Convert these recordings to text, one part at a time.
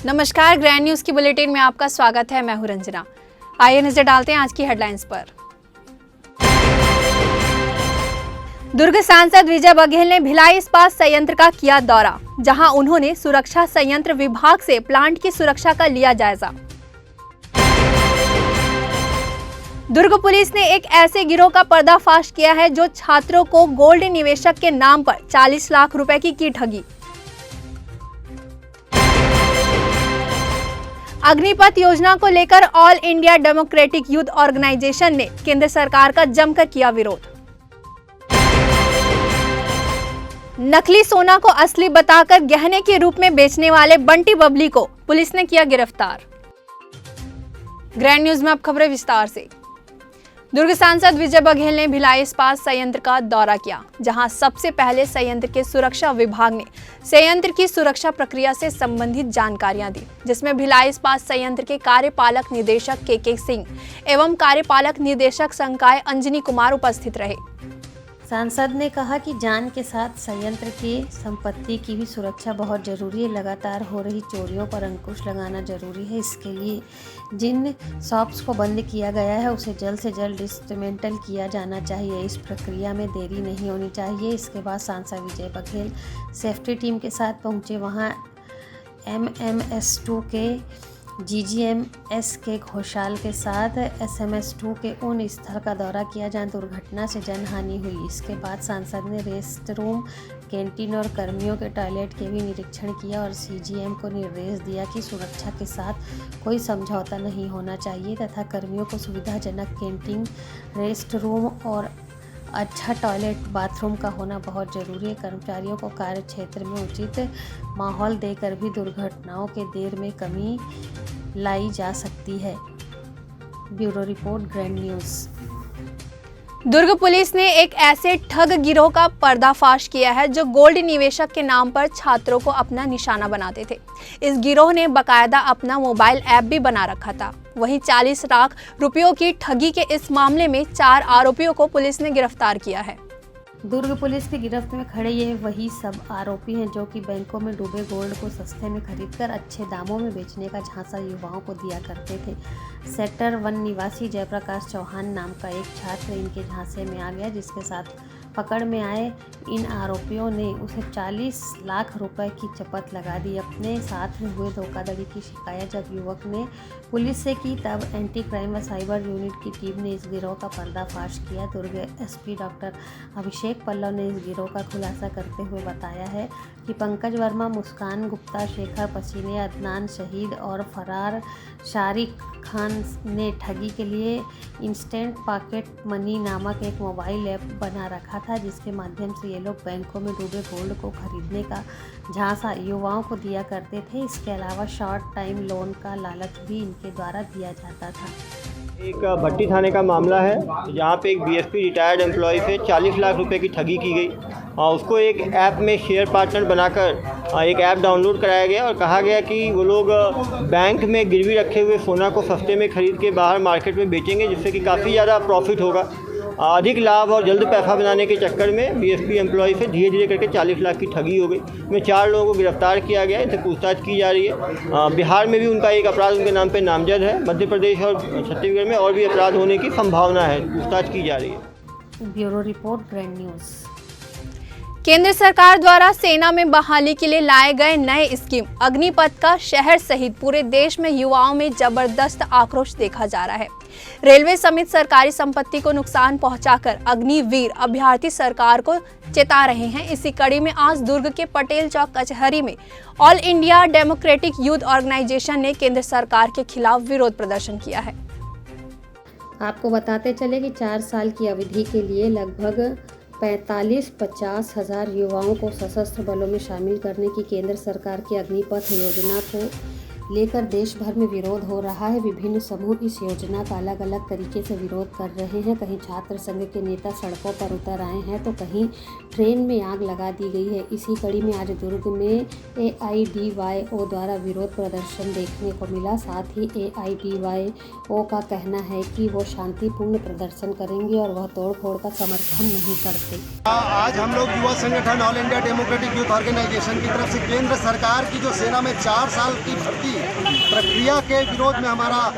नमस्कार, grand news की bulletin में आपका स्वागत है। मैं हूं रंजना। आइए नजर डालते हैं आज की हेडलाइंस पर। दुर्ग सांसद विजय बघेल ने भिलाई इस्पात संयंत्र का किया दौरा, जहां उन्होंने सुरक्षा संयंत्र विभाग से प्लांट की सुरक्षा का लिया जायजा। दुर्ग पुलिस ने एक ऐसे गिरोह का पर्दाफाश किया है जो छात्रों को गोल्ड निवेशक के नाम पर 40 लाख रुपए की ठगी। अग्निपथ योजना को लेकर All India democratic youth organisation ने केंद्र सरकार का जमकर किया विरोध। नकली सोना को असली बताकर गहने के रूप में बेचने वाले बंटी बबली को पुलिस ने किया गिरफ्तार। ग्रैंड न्यूज में अब खबरें विस्तार से। दुर्ग सांसद विजय बघेल ने भिलाई इस्पात संयंत्र का दौरा किया, जहां सबसे पहले संयंत्र के सुरक्षा विभाग ने संयंत्र की सुरक्षा प्रक्रिया से संबंधित जानकारियां दी, जिसमें भिलाई इस्पात संयंत्र के कार्यपालक निदेशक के सिंह एवं कार्यपालक निदेशक संकाय अंजनी कुमार उपस्थित रहे। सांसद ने कहा कि जान के साथ संयंत्र की संपत्ति की भी सुरक्षा बहुत जरूरी है। लगातार हो रही चोरियों पर अंकुश लगाना जरूरी है। इसके लिए जिन शॉप्स को बंद किया गया है उसे जल्द से जल्द डिसमेंटल किया जाना चाहिए। इस प्रक्रिया में देरी नहीं होनी चाहिए। इसके बाद सांसद विजय बघेल सेफ्टी टीम के साथ पहुंचे। वहां MMS2 के GGMS के घोषाल के साथ SMS2 के उन स्थल का दौरा किया जहां दुर्घटना से जनहानि हुई। इसके बाद सांसद ने रेस्ट रूम, कैंटीन और कर्मियों के टॉयलेट के भी निरीक्षण किया और CGM को निर्देश दिया कि सुरक्षा के साथ कोई समझौता नहीं होना चाहिए तथा कर्मियों को सुविधाजनक कैंटीन, रेस्ट रूम और अच्छा टॉयलेट बाथरूम का होना बहुत ज़रूरी है। कर्मचारियों को कार्य क्षेत्र में उचित माहौल देकर भी दुर्घटनाओं के देर में कमी लाई जा सकती है। Bureau report, grand news. Durg police ने एक ऐसे ठग गिरोह का पर्दाफाश किया है जो गोल्ड निवेशक के नाम पर छात्रों को अपना निशाना बनाते थे। इस गिरोह ने बकायदा अपना मोबाइल ऐप भी बना रखा था। वहीं 40 लाख रुपयों की ठगी के इस मामले में 4 आरोपियों को पुलिस ने गिरफ्तार किया है। दुर्ग पुलिस की गिरफ्त में खड़े ये वही सब आरोपी हैं जो कि बैंकों में डूबे गोल्ड को सस्ते में खरीदकर अच्छे दामों में बेचने का झांसा युवाओं को दिया करते थे। सेक्टर 1 निवासी जयप्रकाश चौहान नाम का एक छात्र इनके झांसे में आ गया, जिसके साथ पकड़ में आए इन आरोपियों ने उसे 40 लाख रुपए की चपत लगा दी। अपने साथ में हुए धोखाधड़ी की शिकायत जब युवक ने पुलिस से की, तब एंटी क्राइम व साइबर यूनिट की टीम ने इस गिरोह का पर्दाफाश किया। दुर्ग SP डॉक्टर अभिषेक पल्लव ने इस गिरोह का खुलासा करते हुए बताया है कि पंकज वर्मा, मुस्कान गुप्ता, शेखर पसीने, अदनान शहीद और फरार शारिक खान ने ठगी के लिए इंस्टेंट पॉकेट मनी नामक एक मोबाइल ऐप बना रखा था, जिसके माध्यम से ये लोग बैंकों में डूबे गोल्ड को खरीदने का झांसा युवाओं को दिया करते थे। इसके अलावा शॉर्ट टाइम लोन का लालच भी इनके द्वारा दिया जाता था। एक भट्टी थाने का मामला है जहाँ पे एक BSP रिटायर्ड एम्प्लॉय से 40 लाख रुपए की ठगी की गई। उसको एक ऐप में शेयर पार्टनर बनाकर एक ऐप डाउनलोड कराया गया और कहा गया कि वो लोग बैंक में गिरवी रखे हुए सोना को सस्ते में ख़रीद के बाहर मार्केट में बेचेंगे, जिससे कि काफ़ी ज़्यादा प्रॉफिट होगा। अधिक लाभ और जल्द पैसा बनाने के चक्कर में BSP एम्प्लॉय से धीरे धीरे करके 40 लाख की ठगी हो गई। इसमें 4 लोगों को गिरफ्तार किया गया है, इनसे पूछताछ की जा रही है। बिहार में भी उनका एक अपराध उनके नाम पे नामजद है। मध्य प्रदेश और छत्तीसगढ़ में और भी अपराध होने की संभावना है, पूछताछ की जा रही है। Bureau report, grand news. केंद्र सरकार द्वारा सेना में बहाली के लिए लाए गए नए स्कीम अग्निपथ का शहर सहित पूरे देश में युवाओं में जबरदस्त आक्रोश देखा जा रहा है। रेलवे समेत सरकारी संपत्ति को नुकसान पहुंचाकर अग्निवीर अभ्यर्थी सरकार को चेता रहे हैं। इसी कड़ी में आज दुर्ग के पटेल चौक कचहरी में all India democratic youth organisation ने केंद्र सरकार के खिलाफ विरोध प्रदर्शन किया है। आपको बताते चले कि 4 साल की अवधि के लिए लगभग 45-50 हज़ार युवाओं को सशस्त्र बलों में शामिल करने की केंद्र सरकार की अग्निपथ योजना को लेकर देश भर में विरोध हो रहा है। विभिन्न समूह इस योजना का अलग अलग तरीके से विरोध कर रहे हैं। कहीं छात्र संघ के नेता सड़कों पर उतर आए हैं तो कहीं ट्रेन में आग लगा दी गई है। इसी कड़ी में आज दुर्ग में AIDYO द्वारा विरोध प्रदर्शन देखने को मिला। साथ ही AIDYO का कहना है कि वो शांतिपूर्ण प्रदर्शन करेंगे और वह तोड़फोड़ का समर्थन नहीं करते। आज हम लोग युवा संगठन all India democratic youth organisation की तरफ से केंद्र सरकार की जो सेना में 4 साल की भर्ती प्रक्रिया के विरोध में हमारा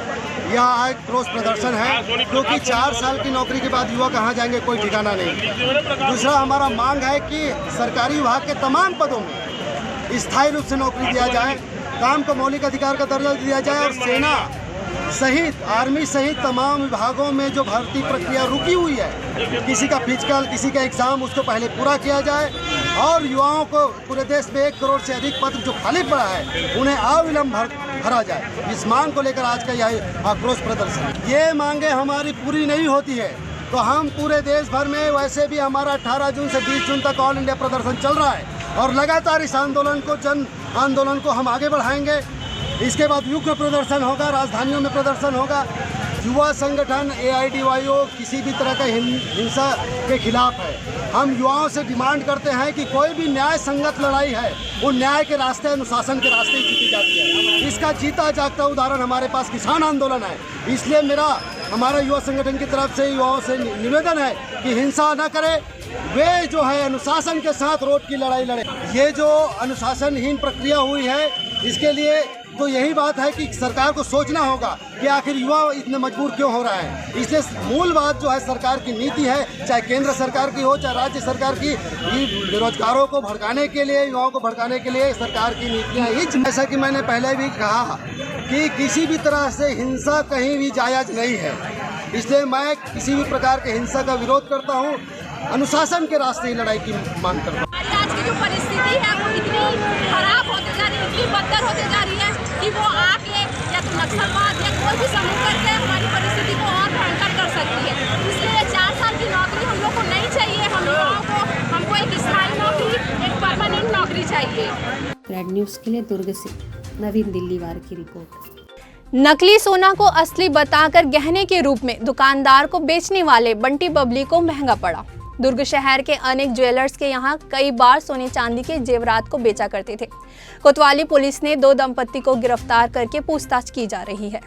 यहाँ एक रोष प्रदर्शन है, क्योंकि 4 साल की नौकरी के बाद युवा कहाँ जाएंगे कोई ठिकाना नहीं। दूसरा हमारा मांग है कि सरकारी विभाग के तमाम पदों में स्थायी रूप से नौकरी दिया जाए, काम को मौलिक अधिकार का दर्जा दिया जाए और सेना सहित आर्मी सहित तमाम विभागों में जो भर्ती प्रक्रिया रुकी हुई है, किसी का फिजिकल किसी का एग्ज़ाम, उसको पहले पूरा किया जाए और युवाओं को पूरे देश में 1 करोड़ से अधिक पद जो खाली पड़ा है उन्हें अविलंब भरा जाए। इस मांग को लेकर आज का यह आक्रोश प्रदर्शन। ये मांगे हमारी पूरी नहीं होती है तो हम पूरे देश भर में, वैसे भी हमारा 18 जून से 20 जून तक ऑल इंडिया प्रदर्शन चल रहा है और लगातार इस आंदोलन को, जन आंदोलन को हम आगे बढ़ाएंगे। इसके बाद युग प्रदर्शन होगा, राजधानियों में प्रदर्शन होगा। युवा संगठन AIDYO किसी भी तरह का हिंसा के खिलाफ है। हम युवाओं से डिमांड करते हैं कि कोई भी न्याय संगत लड़ाई है वो न्याय के रास्ते, अनुशासन के रास्ते ही जीती जाती है। इसका जीता जागता उदाहरण हमारे पास किसान आंदोलन है। इसलिए हमारा युवा संगठन की तरफ से युवाओं से निवेदन है कि हिंसा न करें, वे जो है अनुशासन के साथ रोड की लड़ाई लड़े। ये जो अनुशासनहीन प्रक्रिया हुई है, इसके लिए तो यही बात है कि सरकार को सोचना होगा कि आखिर युवा इतने मजबूर क्यों हो रहा है। इसलिए मूल बात जो है सरकार की नीति है, चाहे केंद्र सरकार की हो चाहे राज्य सरकार की, बेरोजगारों को भड़काने के लिए, युवाओं को भड़काने के लिए सरकार की नीतियाँ ही। जैसा कि मैंने पहले भी कहा कि किसी भी तरह से हिंसा कहीं भी जायज़ नहीं है, इसलिए मैं किसी भी प्रकार के हिंसा का विरोध करता हूँ, अनुशासन के रास्ते ही लड़ाई की मांग करता हूँ। आज की जो परिस्थिति है वो इतनी खराब होती जा रही है, इतनी बदतर होती जा रही है कि वो आके या तो नक्सलवाद या कोई भी समूह करके हमारी परिस्थिति को और भयंकर कर सकती है। इसलिए 4 साल की नौकरी हम लोग को नहीं चाहिए। हम युवाओं को, हमको एक स्थायी नौकरी, एक परमानेंट नौकरी चाहिए। ग्रैंड न्यूज़ के लिए दुर्ग से नवीन दिल्लीवार की रिपोर्ट। नकली सोना को असली बताकर गहने के रूप में दुकानदार को बेचने वाले बंटी बबली को महंगा पड़ा। दुर्ग शहर के अनेक ज्वेलर्स के यहाँ कई बार सोने चांदी के जेवरात को बेचा करते थे। कोतवाली पुलिस ने 2 दंपत्ति को गिरफ्तार करके पूछताछ की जा रही है।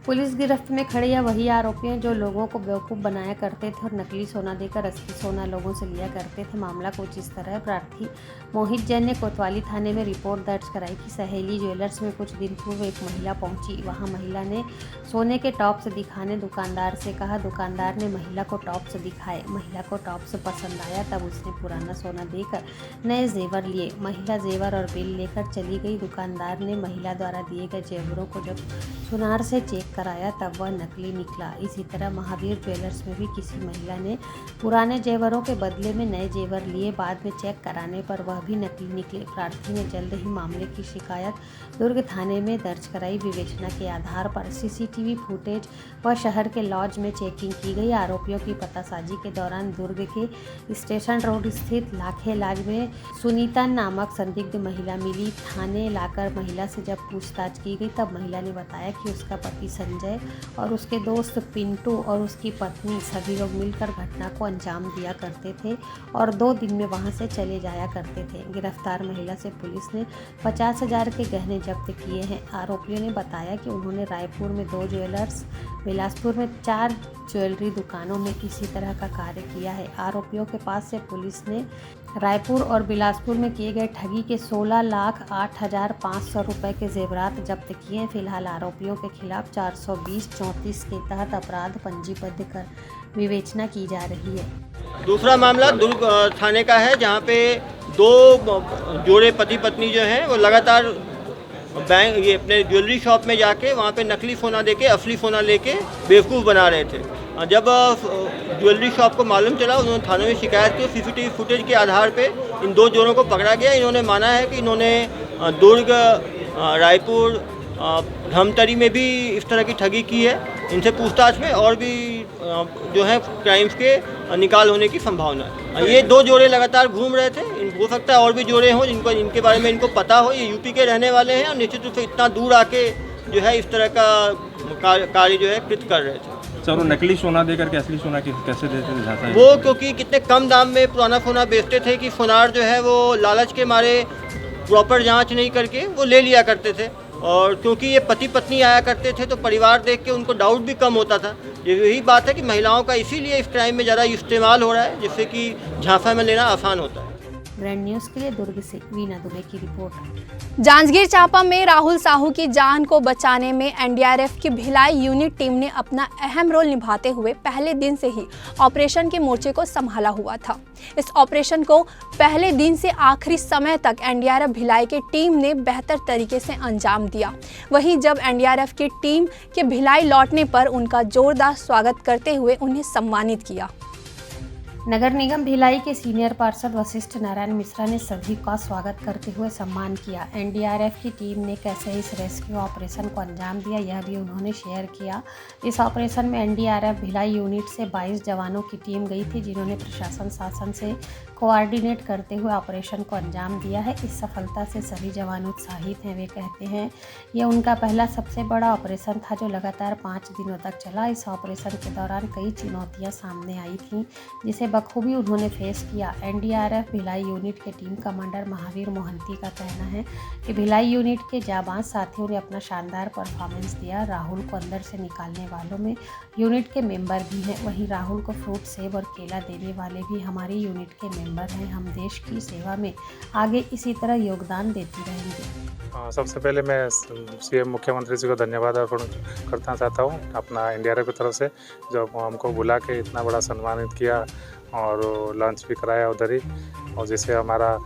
पुलिस गिरफ्त में खड़े या वही आरोपी हैं जो लोगों को बेवकूफ़ बनाया करते थे और नकली सोना देकर असली सोना लोगों से लिया करते थे। मामला कुछ इस तरह है। प्रार्थी मोहित जैन ने कोतवाली थाने में रिपोर्ट दर्ज कराई कि सहेली ज्वेलर्स में कुछ दिन पूर्व एक महिला पहुंची। वहां महिला ने सोने के टॉप्स दिखाने दुकानदार से कहा। दुकानदार ने महिला को टॉप्स दिखाए। महिला को टॉप्स पसंद आया, तब उसने पुराना सोना देकर नए जेवर लिए। महिला जेवर और बिल लेकर चली गई। दुकानदार ने महिला द्वारा दिए गए जेवरों को जब सुनार से चेक कराया तब वह नकली निकला। इसी तरह महावीर ज्वेलर्स में भी किसी महिला ने पुराने जेवरों के बदले में नए जेवर लिए। बाद में चेक कराने पर वह भी नकली निकले। प्रार्थी ने जल्द ही मामले की शिकायत दुर्ग थाने में दर्ज कराई। विवेचना के आधार पर CCTV फुटेज व शहर के लॉज में चेकिंग की गई। आरोपियों की पतासाजी के दौरान दुर्ग के स्टेशन रोड स्थित लाखे इलाज में सुनीता नामक संदिग्ध महिला मिली। थाने लाकर महिला से जब पूछताछ की गई तब महिला ने बताया कि उसका पति संजय और उसके दोस्त पिंटू और उसकी पत्नी सभी लोग मिलकर घटना को अंजाम दिया करते थे और 2 दिन में वहां से चले जाया करते थे। गिरफ्तार महिला से पुलिस ने 50,000 के गहने जब्त किए हैं। आरोपियों ने बताया कि उन्होंने रायपुर में 2 ज्वेलर्स, बिलासपुर में 4 ज्वेलरी दुकानों में इसी तरह का कार्य किया है। आरोपियों के पास से पुलिस ने रायपुर और बिलासपुर में किए गए ठगी के 16,08,500 रुपये के जेवरात जब्त किए हैं। फिलहाल आरोपियों के खिलाफ 420-34 के तहत अपराध पंजीबद्ध कर विवेचना की जा रही है। दूसरा मामला दुर्ग थाने का है, जहाँ पे 2 जोड़े पति पत्नी जो हैं वो लगातार ये अपने ज्वेलरी शॉप में जाके वहाँ पे नकली सोना देके असली सोना लेके बेवकूफ़ बना रहे थे। जब ज्वेलरी शॉप को मालूम चला, उन्होंने थाने में शिकायत की। CCTV फुटेज के आधार पे इन 2 जोड़ों को पकड़ा गया। इन्होंने माना है कि इन्होंने दुर्ग, रायपुर, धमतरी में भी इस तरह की ठगी की है। इनसे पूछताछ में और भी जो है क्राइम्स के निकाल होने की संभावना है। ये 2 जोड़े लगातार घूम रहे थे। हो सकता है और भी जोड़े हों इनके बारे में इनको पता हो। ये यूपी के रहने वाले हैं और निश्चित रूप से इतना दूर आके जो है इस तरह का कार्य जो है कृत कर रहे थे। सर, वो नकली सोना देकर के असली सोना कैसे देते थे? वो क्योंकि कितने कम दाम में पुराना सोना बेचते थे कि सोनार जो है वो लालच के मारे प्रॉपर जांच नहीं करके वो ले लिया करते थे। और क्योंकि ये पति पत्नी आया करते थे तो परिवार देख के उनको डाउट भी कम होता था। यही बात है कि महिलाओं का इसीलिए इस क्राइम में ज़्यादा इस्तेमाल हो रहा है, जिससे कि झांसा में लेना आसान होता है। ग्रैंड न्यूज़ के लिए दुर्ग से वीना दुबे की रिपोर्ट। जांजगीर चांपा में राहुल साहू की जान को बचाने में एनडीआरएफ की भिलाई यूनिट टीम ने अपना अहम रोल निभाते हुए पहले दिन से ही ऑपरेशन के मोर्चे को संभाला हुआ था। इस ऑपरेशन को पहले दिन से आखिरी समय तक एनडीआरएफ भिलाई की टीम ने बेहतर तरीके से अंजाम दिया। वहीं जब एनडीआरएफ की टीम के भिलाई लौटने पर उनका जोरदार स्वागत करते हुए उन्हें सम्मानित किया। नगर निगम भिलाई के सीनियर पार्षद वशिष्ठ नारायण मिश्रा ने सभी का स्वागत करते हुए सम्मान किया। एनडीआरएफ की टीम ने कैसे इस रेस्क्यू ऑपरेशन को अंजाम दिया, यह भी उन्होंने शेयर किया। इस ऑपरेशन में एनडीआरएफ भिलाई यूनिट से 22 जवानों की टीम गई थी, जिन्होंने प्रशासन शासन से कोऑर्डिनेट करते हुए ऑपरेशन को अंजाम दिया है। इस सफलता से सभी जवान उत्साहित हैं। वे कहते हैं ये उनका पहला सबसे बड़ा ऑपरेशन था जो लगातार 5 दिनों तक चला। इस ऑपरेशन के दौरान कई चुनौतियां सामने आई थीं, जिसे बखूबी उन्होंने फेस किया। एनडीआरएफ भिलाई यूनिट के टीम कमांडर महावीर मोहंती का कहना है कि भिलाई यूनिट के जाबाज साथियों ने अपना शानदार परफॉर्मेंस दिया। राहुल को अंदर से निकालने वालों में यूनिट के मेंबर भी हैं। वहीं राहुल को फ्रूट, सेब और केला देने वाले भी हमारी यूनिट के मेंबर हैं। हम देश की सेवा में आगे इसी तरह योगदान देती रहेंगे। सबसे पहले मैं सीएम मुख्यमंत्री जी को धन्यवाद अर्पण करना चाहता हूँ अपना एनडीआरएफ की तरफ से, जो हमको बुला के इतना बड़ा सम्मानित किया और लंच भी कराया उधर ही, और जिससे हमारा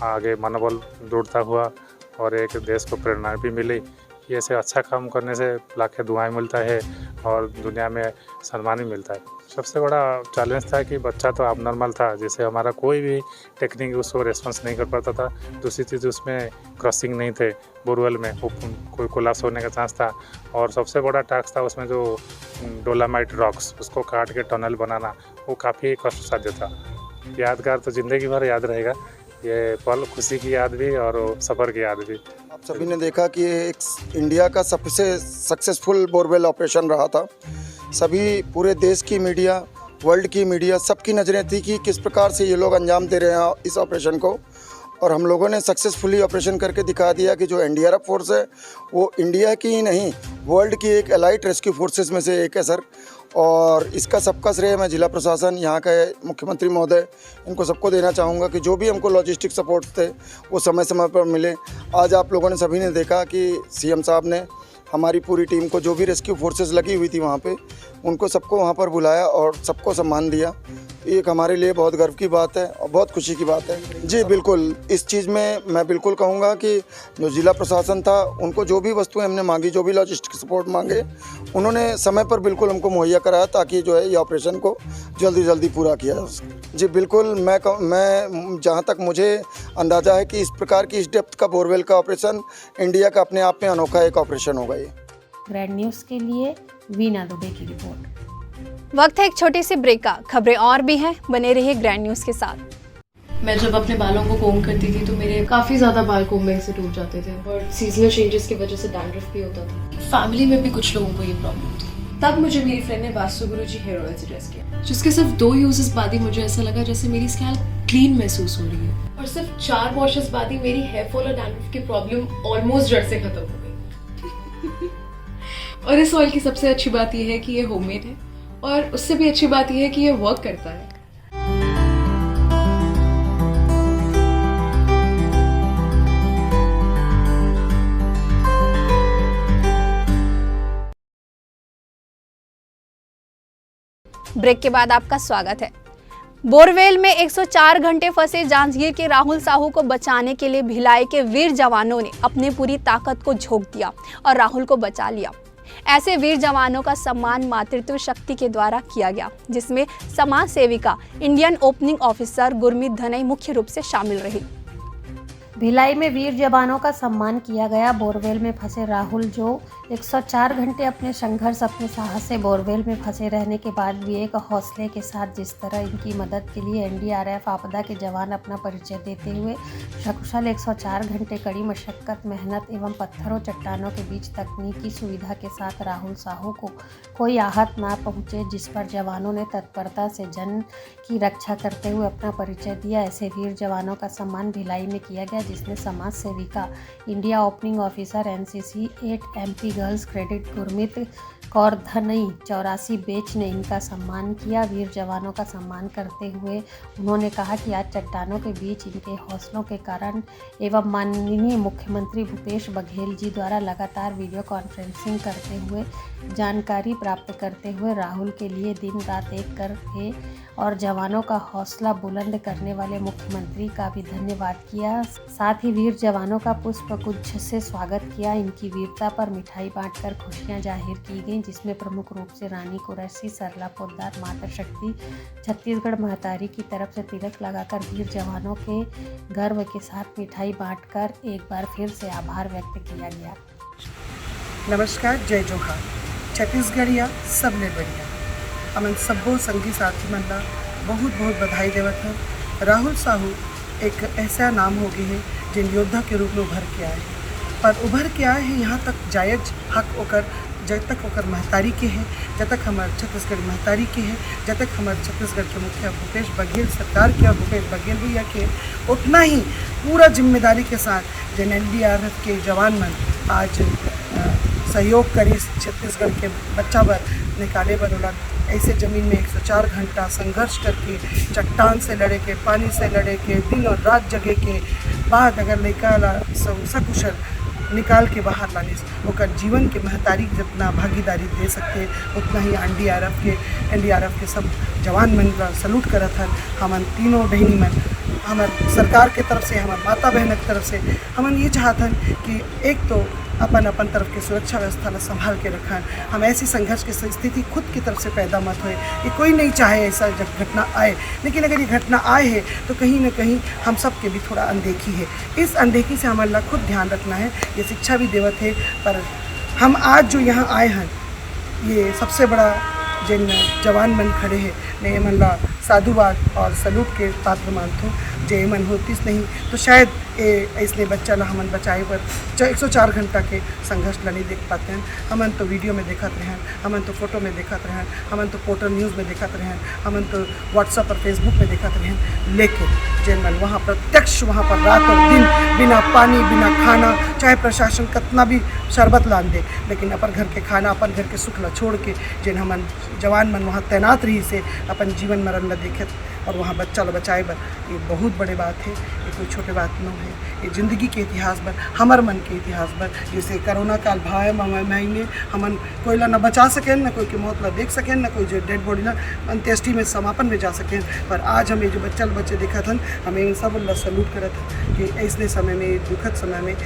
आगे मनोबल जुड़ता हुआ और एक देश को प्रेरणा भी मिली। ये से अच्छा काम करने से लाखें दुआएं मिलता है और दुनिया में सम्मान भी मिलता है। सबसे बड़ा चैलेंज था कि बच्चा तो अबनॉर्मल था, जिससे हमारा कोई भी टेक्निक उसको रेस्पॉन्स नहीं कर पाता था। दूसरी चीज़ उसमें क्रॉसिंग नहीं थे, बोरवेल में कोई कोलाप्स होने का चांस था। और सबसे बड़ा टास्क था उसमें जो डोलामाइट रॉक्स उसको काट के टनल बनाना, वो काफ़ी कष्ट साध्य था। यादगार तो ज़िंदगी भर याद रहेगा ये पल, खुशी की याद भी और सफ़र की याद भी। आप सभी ने देखा कि एक इंडिया का सबसे सक्सेसफुल बोरवेल ऑपरेशन रहा था। सभी पूरे देश की मीडिया, वर्ल्ड की मीडिया, सबकी नज़रें थी कि किस प्रकार से ये लोग अंजाम दे रहे हैं इस ऑपरेशन को, और हम लोगों ने सक्सेसफुली ऑपरेशन करके दिखा दिया कि जो एनडीआरएफ फोर्स है वो इंडिया की ही नहीं, वर्ल्ड की एक एलाइट रेस्क्यू फोर्सेस में से एक है सर। और इसका सबका श्रेय मैं जिला प्रशासन, यहाँ के मुख्यमंत्री महोदय, इनको सबको देना चाहूँगा कि जो भी हमको लॉजिस्टिक सपोर्ट थे वो समय समय पर मिले। आज आप लोगों ने सभी ने देखा कि सीएम साहब ने हमारी पूरी टीम को, जो भी रेस्क्यू फोर्सेस लगी हुई थी वहाँ पे, उनको सबको वहाँ पर बुलाया और सबको सम्मान दिया। एक हमारे लिए बहुत गर्व की बात है और बहुत खुशी की बात है। जी बिल्कुल, इस चीज़ में मैं बिल्कुल कहूँगा कि जो जिला प्रशासन था, उनको जो भी वस्तुएं हमने मांगी, जो भी लॉजिस्टिक सपोर्ट मांगे, उन्होंने समय पर बिल्कुल हमको मुहैया कराया, ताकि जो है ये ऑपरेशन को जल्दी पूरा किया जाए। जी बिल्कुल, मैं जहाँ तक मुझे अंदाज़ा है कि इस प्रकार की इस डेप्थ का बोरवेल का ऑपरेशन इंडिया का अपने आप में अनोखा एक ऑपरेशन होगा ये। ग्रैंड न्यूज़ के लिए वीना दुबे की रिपोर्ट। वक्त है एक छोटी सी ब्रेक का। खबरें और भी हैं, बने रहिए ग्रैंड न्यूज़ के साथ। मैं जब अपने बालों को कोम करती थी तो मेरे काफ़ी ज़्यादा बाल कोम्बिंग से टूट जाते थे और सीजनल चेंजेस की वजह से डैंड्रफ भी होता था। फैमिली में भी कुछ लोगों को ये प्रॉब्लम थी। तब मुझे मेरी फ्रेंड ने वास्तु गुरुजी हेयर ऑयल सजेस्ट किया, जिसके सिर्फ 2 यूजेस बाद ही मुझे ऐसा लगा जैसे मेरी स्कैल्प क्लीन महसूस हो रही है, और सिर्फ 4 वॉशेस बाद ही मेरी हेयर फॉल और डैंड्रफ की प्रॉब्लम ऑलमोस्ट जड़ से खत्म हो गई। और इस ऑयल की सबसे अच्छी बात यह है कि ये होममेड है, और उससे भी अच्छी बात यह है कि ये वर्क करता है। ब्रेक के बाद आपका स्वागत है। बोरवेल में 104 घंटे फंसे जांजगीर के राहुल साहू को बचाने के लिए भिलाई के वीर जवानों ने अपनी पूरी ताकत को झोंक दिया और राहुल को बचा लिया। ऐसे वीर जवानों का सम्मान मातृत्व शक्ति के द्वारा किया गया, जिसमें समाज सेविका इंडियन ओपनिंग ऑफिसर गुरमीत धनई मुख्य रूप से शामिल रही। भिलाई में वीर जवानों का सम्मान किया गया। बोरवेल में फंसे राहुल, जो 104 घंटे अपने संघर्ष, अपने साहस से बोरवेल में फंसे रहने के बाद भी एक हौसले के साथ जिस तरह इनकी मदद के लिए एनडीआरएफ आपदा के जवान अपना परिचय देते हुए सकुशल 104 घंटे कड़ी मशक्कत, मेहनत एवं पत्थरों चट्टानों के बीच तकनीकी सुविधा के साथ राहुल साहू को कोई आहत ना पहुँचे, जिस पर जवानों ने तत्परता से जन की रक्षा करते हुए अपना परिचय दिया। ऐसे वीर जवानों का सम्मान भिलाई में किया गया, जिसमें समाज सेविका, India opening officer, NCC 8 MP girls credit Gurmeet Kaur Dhanai 84 batch ने इनका सम्मान किया। वीर जवानों का सम्मान करते हुए उन्होंने कहा कि आज चट्टानों के बीच इनके हौसलों के कारण एवं माननीय मुख्यमंत्री भूपेश बघेल जी द्वारा लगातार वीडियो कॉन्फ्रेंसिंग करते हुए जानकारी प्राप्त करते हुए राहुल के लिए दिन रात एक कर थे और जवानों का हौसला बुलंद करने वाले मुख्यमंत्री का भी धन्यवाद किया। साथ ही वीर जवानों का पुष्पगुच्छ से स्वागत किया। इनकी वीरता पर मिठाई बांटकर खुशियां जाहिर की गई, जिसमें प्रमुख रूप से रानी कुरैशी, सरला पोद्दार, माता शक्ति, छत्तीसगढ़ महतारी की तरफ से तिलक लगाकर वीर जवानों के गर्व के साथ मिठाई बांटकर एक बार फिर से आभार व्यक्त किया गया। नमस्कार, जय जोहार। छत्तीसगढ़िया सबले बढ़िया अमन सब्बो संगी साथी मन ला बहुत बहुत बधाई देवत है। राहुल साहू एक ऐसा नाम हो गए है जिन योद्धा के रूप में उभर के आए हैं, पर उभर के आए हैं यहाँ तक जायज हक ओकर जब तक ओकर महतारी के है, जब तक हमारे छत्तीसगढ़ महतारी के है, जब तक हमारे छत्तीसगढ़ के मुखिया भूपेश बघेल सरकार के और भूपेश बघेल भैया के, उतना ही पूरा जिम्मेदारी के साथ जिन NDRF के जवान मन आज सहयोग करी छत्तीसगढ़ के बच्चा बर निकाले बर उड़ा ऐसे ज़मीन में 104 घंटा संघर्ष करके चट्टान से लड़े के, पानी से लड़े के, दिन और रात जगे के बाद अगर निकाला सकुशल निकाल के बाहर लाने ओकर जीवन के महतारी जितना भागीदारी दे सकते उतना ही NDRF के सब जवान मन का सलूट करत हन। हमन तीनों बहनी मन हमारे सरकार के तरफ से, हमारे माता बहन की तरफ से हमन ये चाहतन कि एक तो अपन तरफ की सुरक्षा व्यवस्था ला संभाल के रखन। हम ऐसी संघर्ष की स्थिति खुद की तरफ से पैदा मत होए। ये कोई नहीं चाहे ऐसा जब घटना आए, लेकिन अगर ये घटना आए है तो कहीं ना कहीं हम सब के भी थोड़ा अनदेखी है। इस अनदेखी से हमारे ला खुद ध्यान रखना है। ये शिक्षा भी देवत है, पर हम आज जो यहाँ आए हैं ये सबसे बड़ा जिन जवान मन खड़े हैं ने मन ला साधुवाद और सलूट के पात्र मानतो। जे मन होतीस नहीं तो शायद ऐसने बच्चा ला हमन बचाए पर 104 घंटा के संघर्ष ला नहीं देख पाते हैं। हमन तो वीडियो में देखते रहें, हमन तो फोटो में देखते रहें, हमन तो पोर्टल न्यूज़ में देखते रहें, हमन तो व्हाट्सएप और फेसबुक में देखते रहें, लेकिन जिन मन वहाँ प्रत्यक्ष वहाँ पर रात और दिन बिना पानी बिना खाना, चाहे प्रशासन कितना भी शरबत लान दे, लेकिन अपन घर के खाना अपन घर के सुख ला छोड़ के जिन हमन जवान मन वहाँ तैनात रही से अपन जीवन मरण ला देखे और वहाँ बच्चा ला बचाए बर, ये बहुत बड़े बात है। ये कोई छोटे बात न है। ये ज़िंदगी के इतिहास पर, हमर मन के इतिहास पर, जैसे कोरोना काल भाई मई में हमन कोई ला न बचा सकें, न कोई की मौत ला देख सकें, न कोई जो डेड बॉडी ला अंत्येष्टि में समापन में जा सकें, पर आज हमें जो बच्चे देखा था हमें इन सब ला सलूट करत है कि ऐसने समय में, दुखद समय में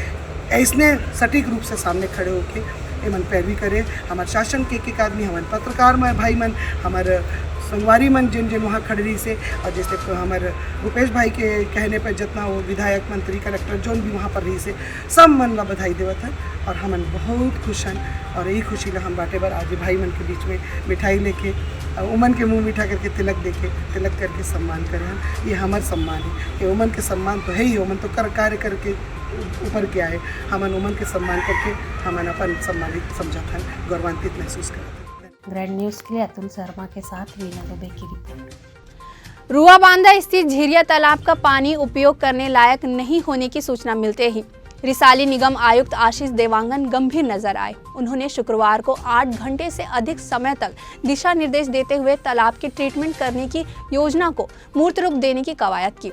ऐसने सटीक रूप से सामने खड़े होकर मन पैरवी करे। हमारे शासन के एक आदमी, हमारे पत्रकार में भाई मन, हमारे संगवारी मन जिन वहाँ खड़े रही से, और जैसे हमारे भूपेश भाई के कहने पर जितना वो विधायक, मंत्री, कलेक्टर जो भी वहाँ पर रही से सब मन ला बधाई देवत है और हमन बहुत खुश हैं। और यही खुशी ला हम बाटे बर आज भाई मन के बीच में मिठाई लेके उमन के मुँह मीठा करके तिलक करके सम्मान करे हैं। ये हमार सम्मान है। ये उमन के सम्मान तो है ही, उमन तो कार्य करके ऊपर क्या है, हमन उमन के सम्मान करके हमन अपन सम्मानित समझत हैं, गौरवान्वित महसूस करते हैं। ग्रैंड न्यूज़ के लिए अतुल शर्मा के साथ वीना दुबे की रिपोर्ट। रुआबांधा स्थित झिरिया तालाब का पानी उपयोग करने लायक नहीं होने की सूचना मिलते ही रिसाली निगम आयुक्त आशीष देवांगन गंभीर नजर आए। उन्होंने शुक्रवार को 8 घंटे से अधिक समय तक दिशा निर्देश देते हुए तालाब की ट्रीटमेंट करने की योजना को मूर्त रूप देने की कवायद की।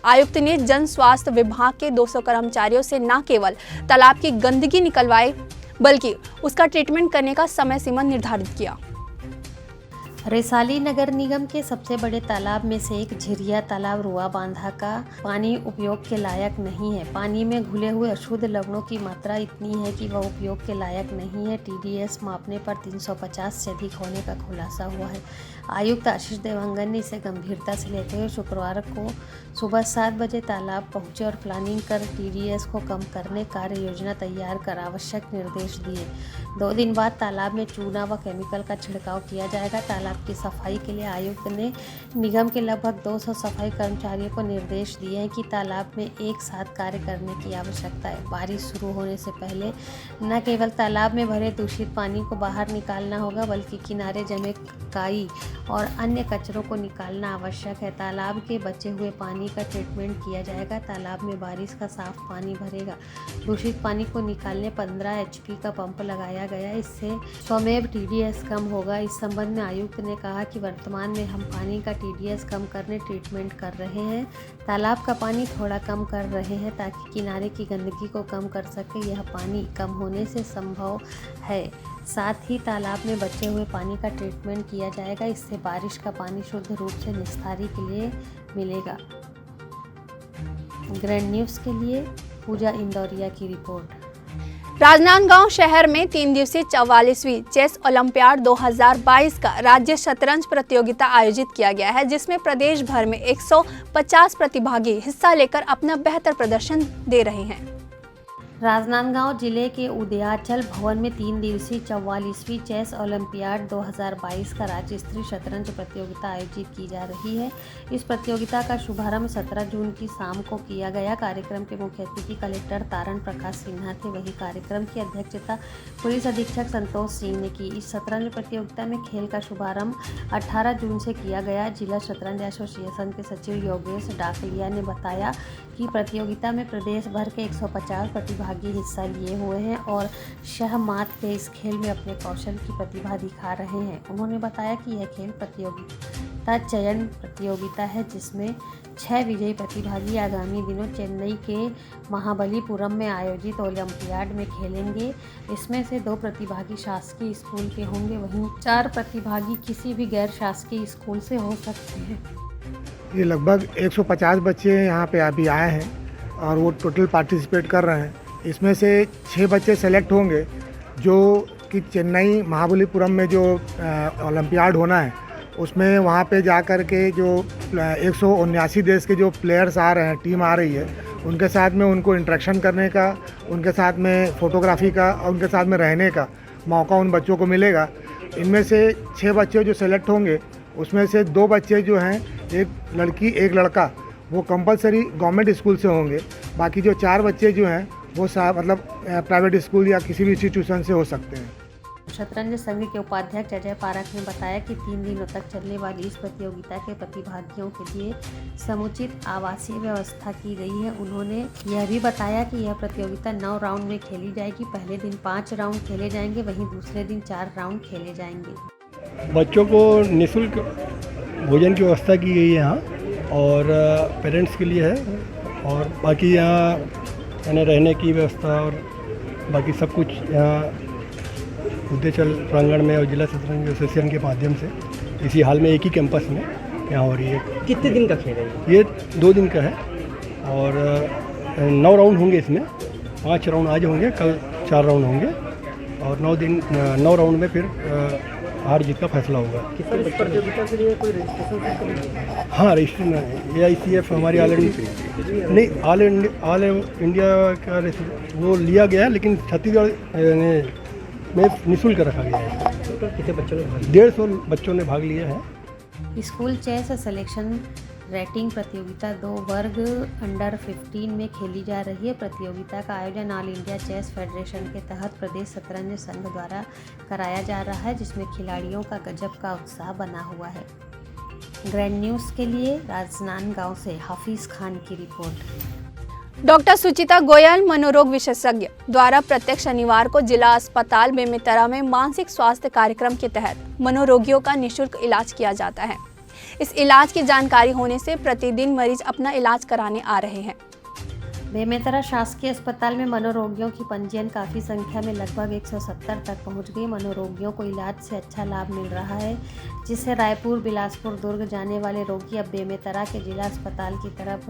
आयुक्त ने जन स्वास्थ्य विभाग के 200 कर्मचारियों से न केवल तालाब की गंदगी निकलवाई बल्कि उसका ट्रीटमेंट करने का समय सीमा निर्धारित किया। रिसाली नगर निगम के सबसे बड़े तालाब में से एक झिरिया तालाब रुआबांधा का पानी उपयोग के लायक नहीं है। पानी में घुले हुए अशुद्ध लवणों की मात्रा इतनी है कि वह उपयोग के लायक नहीं है। TDS मापने पर 350 से अधिक होने का खुलासा हुआ है। आयुक्त आशीष देवांगन ने इसे गंभीरता से लेते हुए शुक्रवार को सुबह 7 बजे तालाब पहुंचे और प्लानिंग कर TDS को कम करने कार्य योजना तैयार कर आवश्यक निर्देश दिए। 2 दिन बाद तालाब में चूना व केमिकल का छिड़काव किया जाएगा। तालाब तालाब की सफाई के लिए आयुक्त ने निगम के लगभग 200 सफाई कर्मचारियों को निर्देश दिए हैं कि तालाब में एक साथ कार्य करने की आवश्यकता है। बारिश शुरू होने से पहले न केवल तालाब में भरे दूषित पानी को बाहर निकालना होगा, बल्कि किनारे जमे काई और अन्य कचरों को निकालना आवश्यक है। तालाब के बचे हुए पानी का ट्रीटमेंट किया जाएगा। तालाब में बारिश का साफ पानी भरेगा। दूषित पानी को निकालने 15 HP का पंप लगाया गया। इससे स्वमेव TDS कम होगा। इस संबंध में आयुक्त ने कहा कि वर्तमान में हम पानी का TDS कम करने ट्रीटमेंट कर रहे हैं। तालाब का पानी थोड़ा कम कर रहे हैं ताकि किनारे की गंदगी को कम कर सके। यह पानी कम होने से संभव है। साथ ही तालाब में बचे हुए पानी का ट्रीटमेंट किया जाएगा। इससे बारिश का पानी शुद्ध रूप से निस्तारी के लिए मिलेगा। ग्रैंड न्यूज़ के लिए पूजा इंदौरिया की रिपोर्ट। राजनांदगांव शहर में 3 दिवसीय 44वीं चेस ओलंपियाड 2022 का राज्य शतरंज प्रतियोगिता आयोजित किया गया है, जिसमें प्रदेश भर में 150 प्रतिभागी हिस्सा लेकर अपना बेहतर प्रदर्शन दे रहे हैं। राजनांदगांव जिले के उदयाचल भवन में 3 दिवसीय 44वीं चेस ओलंपियाड 2022 का राज्य स्तरीय शतरंज प्रतियोगिता आयोजित की जा रही है। इस प्रतियोगिता का शुभारंभ 17 जून की शाम को किया गया। कार्यक्रम के मुख्य अतिथि कलेक्टर तारण प्रकाश सिन्हा थे। वहीं कार्यक्रम की अध्यक्षता पुलिस अधीक्षक संतोष सिंह ने की। इस शतरंज प्रतियोगिता में खेल का शुभारंभ 18 जून से किया गया। जिला शतरंज एसोसिएशन के सचिव योगेश डाकलिया ने बताया कि प्रतियोगिता में प्रदेश भर के 150 प्रतिभागी हिस्सा लिए हुए हैं और शहमात के इस खेल में अपने कौशल की प्रतिभा दिखा रहे हैं। उन्होंने बताया कि यह खेल प्रतियोगिता चयन प्रतियोगिता है, जिसमें 6 विजयी प्रतिभागी आगामी दिनों चेन्नई के महाबलीपुरम में आयोजित ओलंपियाड में खेलेंगे। इसमें से 2 प्रतिभागी शासकीय स्कूल के होंगे, वहीं 4 प्रतिभागी किसी भी गैर शासकीय स्कूल से हो सकते हैं। ये लगभग 150 बच्चे यहाँ पे अभी आए हैं और वो टोटल पार्टिसिपेट कर रहे हैं। इसमें से 6 बच्चे सेलेक्ट होंगे जो कि चेन्नई महाबलीपुरम में जो ओलंपियाड होना है उसमें वहाँ पे जा कर के जो 179 देश के जो प्लेयर्स आ रहे हैं, टीम आ रही है, उनके साथ में उनको इंटरेक्शन करने का, उनके साथ में फ़ोटोग्राफी का और उनके साथ में रहने का मौका उन बच्चों को मिलेगा। इनमें से 6 बच्चे जो सेलेक्ट होंगे उसमें से 2 बच्चे जो हैं, एक लड़की एक लड़का, वो कंपलसरी गवर्नमेंट स्कूल से होंगे। बाकी जो 4 बच्चे जो हैं वो मतलब प्राइवेट स्कूल या किसी भी इंस्टीट्यूशन से हो सकते हैं। शतरंज संघ के उपाध्यक्ष अजय पारक ने बताया कि 3 दिनों तक चलने वाली इस प्रतियोगिता के प्रतिभागियों के लिए समुचित आवासीय व्यवस्था की गई है। उन्होंने यह भी बताया कि यह प्रतियोगिता 9 राउंड में खेली जाएगी। पहले दिन 5 राउंड खेले जाएंगे, वहीं दूसरे दिन 4 राउंड खेले जाएंगे। बच्चों को निःशुल्क भोजन की व्यवस्था की गई है यहाँ और पेरेंट्स के लिए है, और बाकी यहाँ यानी रहने की व्यवस्था और बाकी सब कुछ यहाँ उदयाचल प्रांगण में और जिला शतरंज एसोसिएशन के माध्यम से इसी हाल में एक ही कैंपस में यहाँ हो रही है। कितने दिन का खेल है ये 2 दिन का है और 9 राउंड होंगे। इसमें 5 राउंड आज होंगे, कल 4 राउंड होंगे और 9 राउंड में फिर हार जीत का फैसला होगा। किसी प्रतियोगिता के लिए कोई रजिस्ट्रेशन? हाँ, रजिस्ट्रेशन AICF हमारी ऑल इंडिया का वो लिया गया है, लेकिन छत्तीसगढ़ में निःशुल्क रखा गया है। कितने बच्चों ने 150 बच्चों ने भाग लिया है। स्कूल चेस सिलेक्शन रेटिंग प्रतियोगिता 2 वर्ग अंडर 15 में खेली जा रही है। प्रतियोगिता का आयोजन ऑल इंडिया चेस फेडरेशन के तहत प्रदेश शतरंज संघ द्वारा कराया जा रहा है, जिसमें खिलाड़ियों का गजब का उत्साह बना हुआ है। ग्रैंड न्यूज़ के लिए राजनांदगांव से हाफिज खान की रिपोर्ट। डॉक्टर सुचिता गोयल मनोरोग विशेषज्ञ द्वारा प्रत्येक शनिवार को जिला अस्पताल बेमेतरा में मानसिक स्वास्थ्य कार्यक्रम के तहत मनोरोगियों का निःशुल्क इलाज किया जाता है। इस इलाज की जानकारी होने से प्रतिदिन मरीज अपना इलाज कराने आ रहे हैं। बेमेतरा शासकीय अस्पताल में मनोरोगियों की पंजीयन काफ़ी संख्या में लगभग 170 तक पहुंच गई। मनोरोगियों को इलाज से अच्छा लाभ मिल रहा है, जिससे रायपुर, बिलासपुर, दुर्ग जाने वाले रोगी अब बेमेतरा के जिला अस्पताल की तरफ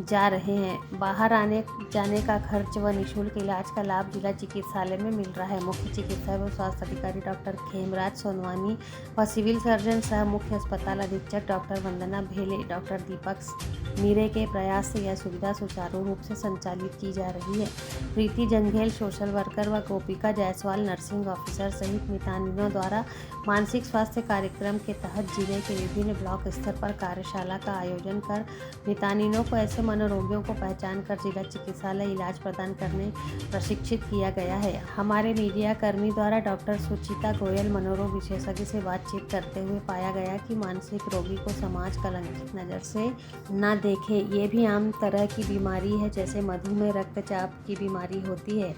जा रहे हैं। बाहर आने जाने का खर्च व निःशुल्क इलाज का लाभ जिला चिकित्सालय में मिल रहा है। मुख्य चिकित्सा एवं स्वास्थ्य अधिकारी डॉक्टर खेमराज सोनवानी व सिविल सर्जन सह मुख्य अस्पताल अधीक्षक डॉक्टर वंदना भेले, डॉक्टर दीपक मीरे के प्रयास से यह सुविधा सुचारू रूप से संचालित की जा रही है। प्रीति जंघेल सोशल वर्कर व गोपिका जायसवाल नर्सिंग ऑफिसर सहित मितानिनों द्वारा मानसिक स्वास्थ्य कार्यक्रम के तहत जिले के विभिन्न ब्लॉक स्तर पर कार्यशाला का आयोजन कर मितानिनों को ऐसे मनोरोगियों को पहचान कर जिला चिकित्सालय इलाज प्रदान करने प्रशिक्षित किया गया है। हमारे मीडिया कर्मी द्वारा डॉक्टर सुचिता गोयल मनोरोग विशेषज्ञ से बातचीत करते हुए पाया गया कि मानसिक रोगी को समाज कलंकित नज़र से न देखे। ये भी आम तरह की बीमारी है, जैसे मधुमेह, रक्तचाप की बीमारी होती है।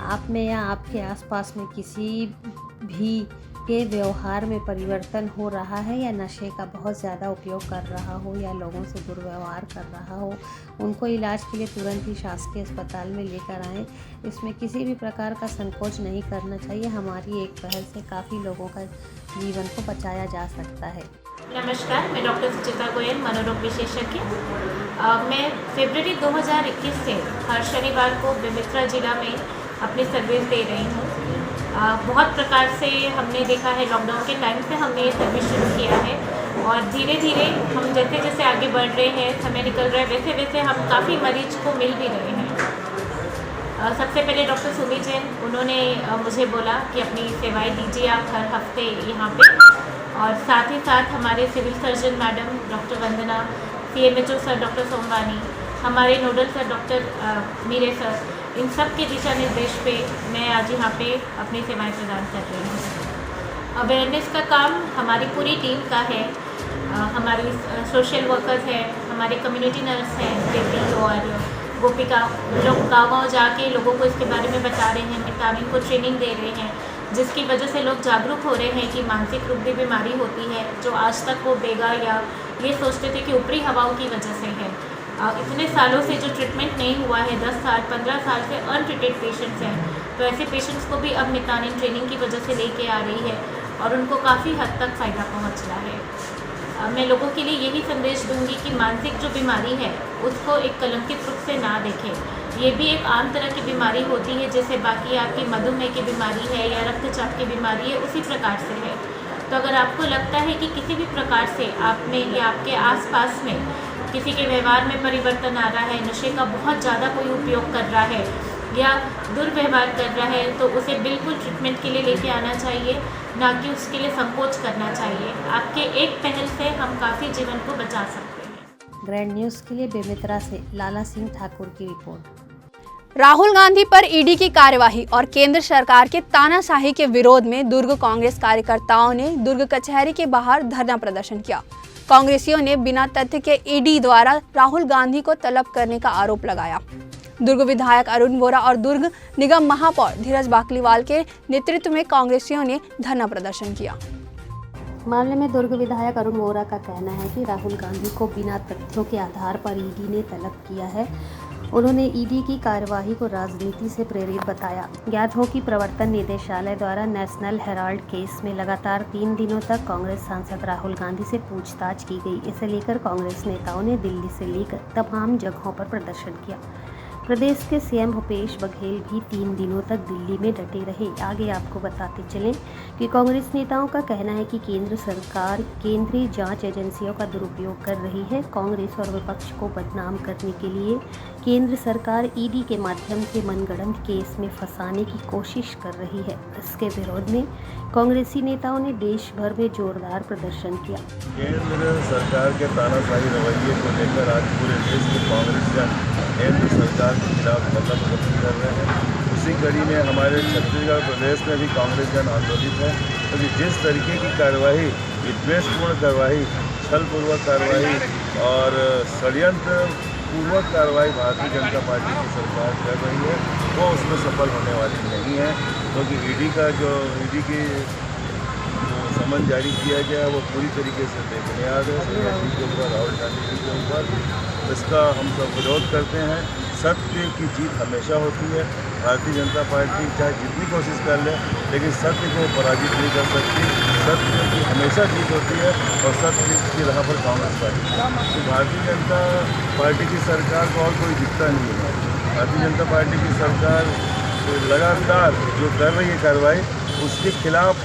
आप में या आपके आसपास में किसी भी के व्यवहार में परिवर्तन हो रहा है या नशे का बहुत ज़्यादा उपयोग कर रहा हो या लोगों से दुर्व्यवहार कर रहा हो, उनको इलाज के लिए तुरंत ही शासकीय अस्पताल में लेकर आएं। इसमें किसी भी प्रकार का संकोच नहीं करना चाहिए। हमारी एक पहल से काफ़ी लोगों का जीवन को बचाया जा सकता है। नमस्कार, मैं डॉक्टर सुचिता गोयल, मनोरोग विशेषज्ञ। मैं फरवरी 2021 से हर शनिवार को बेमेतरा जिला में अपनी सर्विस दे रही हूँ। बहुत प्रकार से हमने देखा है, लॉकडाउन के टाइम से हमने ये सर्विस शुरू किया है और धीरे धीरे हम जैसे जैसे आगे बढ़ रहे हैं, समय निकल रहा है, वैसे वैसे हम काफ़ी मरीज को मिल भी रहे हैं। सबसे पहले डॉक्टर सुमी जैन, उन्होंने मुझे बोला कि अपनी सेवाएं दीजिए आप हर हफ्ते यहाँ पे, और साथ ही साथ हमारे सिविल सर्जन मैडम डॉक्टर वंदना, CMHO सर डॉक्टर सोमवानी, हमारे नोडल सर डॉक्टर मीरे सर, इन सब के दिशा निर्देश पे मैं आज यहाँ पे अपनी सेवाएं प्रदान कर रही हूँ। अवेयरनेस का काम हमारी पूरी टीम का है। हमारी सोशल वर्कर्स हैं, हमारे कम्युनिटी नर्स हैं प्रीति और गोपिका, लोग गाँव-गाँव जाके लोगों को इसके बारे में बता रहे हैं, मितानिन को ट्रेनिंग दे रहे हैं, जिसकी वजह से लोग जागरूक हो रहे हैं कि मानसिक रूप की बीमारी होती है, जो आज तक वो बेगा या ये सोचते थे कि ऊपरी हवाओं की वजह से है। इतने सालों से जो ट्रीटमेंट नहीं हुआ है, 10 साल 15 साल से अनट्रीटेड पेशेंट्स हैं, तो ऐसे पेशेंट्स को भी अब मितानिन ट्रेनिंग की वजह से लेके आ रही है और उनको काफ़ी हद तक फ़ायदा पहुंच रहा है। मैं लोगों के लिए यही संदेश दूंगी कि मानसिक जो बीमारी है उसको एक कलंकित रूप से ना देखें। ये भी एक आम तरह की बीमारी होती है, जैसे बाकी आपकी मधुमेह की बीमारी है या रक्तचाप की बीमारी है, उसी प्रकार से है। तो अगर आपको लगता है कि किसी भी प्रकार से आप में या आपके आसपास में किसी के व्यवहार में परिवर्तन आ रहा है, नशे का बहुत ज़्यादा कोई उपयोग कर रहा है या दुर्व्यवहार कर रहा है, तो उसे बिल्कुल ट्रीटमेंट के लिए लेके आना चाहिए, ना कि उसके लिए संकोच करना चाहिए। आपके एक पहल से हम काफ़ी जीवन को बचा सकते हैं। ग्रैंड न्यूज़ के लिए बेमेतरा से लाला सिंह ठाकुर की रिपोर्ट। राहुल गांधी पर ईडी की कार्यवाही और केंद्र सरकार के तानाशाही के विरोध में दुर्ग कांग्रेस कार्यकर्ताओं ने दुर्ग कचहरी के बाहर धरना प्रदर्शन किया। कांग्रेसियों ने बिना तथ्य के ईडी द्वारा राहुल गांधी को तलब करने का आरोप लगाया। दुर्ग विधायक अरुण वोरा और दुर्ग निगम महापौर धीरज बाकलीवाल के नेतृत्व में कांग्रेसियों ने धरना प्रदर्शन किया। मामले में दुर्ग विधायक अरुण वोरा का कहना है कि राहुल गांधी को बिना तथ्यों के आधार पर ईडी ने तलब किया है। उन्होंने ईडी की कार्यवाही को राजनीति से प्रेरित बताया। ज्ञात हो कि प्रवर्तन निदेशालय द्वारा नेशनल हेराल्ड केस में लगातार 3 दिनों तक कांग्रेस सांसद राहुल गांधी से पूछताछ की गई। इसे लेकर कांग्रेस नेताओं ने दिल्ली से लेकर तमाम जगहों पर प्रदर्शन किया। प्रदेश के सीएम भूपेश बघेल भी 3 दिनों तक दिल्ली में डटे रहे। आगे आपको बताते चलें कि कांग्रेस नेताओं का कहना है कि केंद्र सरकार केंद्रीय जांच एजेंसियों का दुरुपयोग कर रही है। कांग्रेस और विपक्ष को बदनाम करने के लिए केंद्र सरकार ईडी के माध्यम से मनगढ़ंत केस में फंसाने की कोशिश कर रही है। इसके विरोध में कांग्रेसी नेताओं ने देश भर में जोरदार प्रदर्शन किया। केंद्र सरकार के तानाशाही रवैये को लेकर आज पूरे देश के कांग्रेस जन केंद्र सरकार के खिलाफ धरना प्रदर्शन कर रहे हैं। उसी कड़ी में हमारे छत्तीसगढ़ प्रदेश में भी कांग्रेस जन आंदोलित है, क्योंकि जिस तरीके की कार्रवाई, विद्वेषपूर्ण कार्रवाई, छलपूर्वक कार्रवाई और षड्यंत्र पूर्वक कार्रवाई भारतीय जनता पार्टी की सरकार कर रही है, वो उसमें सफल होने वाली नहीं है, क्योंकि ईडी की समन जारी किया गया है वो पूरी तरीके से बेबुनियाद है। जी के ऊपर, राहुल गांधी जी के ऊपर इसका हम सब विरोध करते हैं। सत्य की जीत हमेशा होती है। भारतीय जनता पार्टी चाहे जितनी कोशिश कर ले, लेकिन सत्य को पराजित नहीं कर सकती। सत्य की हमेशा जीत होती है और सत्य की राह पर कांग्रेस पार्टी। तो भारतीय जनता पार्टी की सरकार को और कोई दिखता नहीं है। भारतीय जनता पार्टी की सरकार लगातार जो कर रही है कार्रवाई, उसके खिलाफ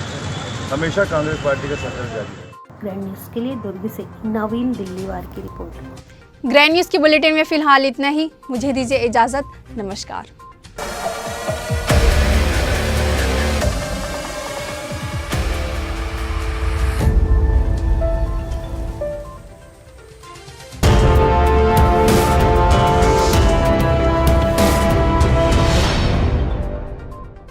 हमेशा कांग्रेस पार्टी का संघर्ष जारी है। ग्रैंड न्यूज़ के लिए दुर्ग से नवीन दिल्लीवार की रिपोर्ट। ग्रैंड न्यूज़ की बुलेटिन में फिलहाल इतना ही। मुझे दीजिए इजाज़त। नमस्कार।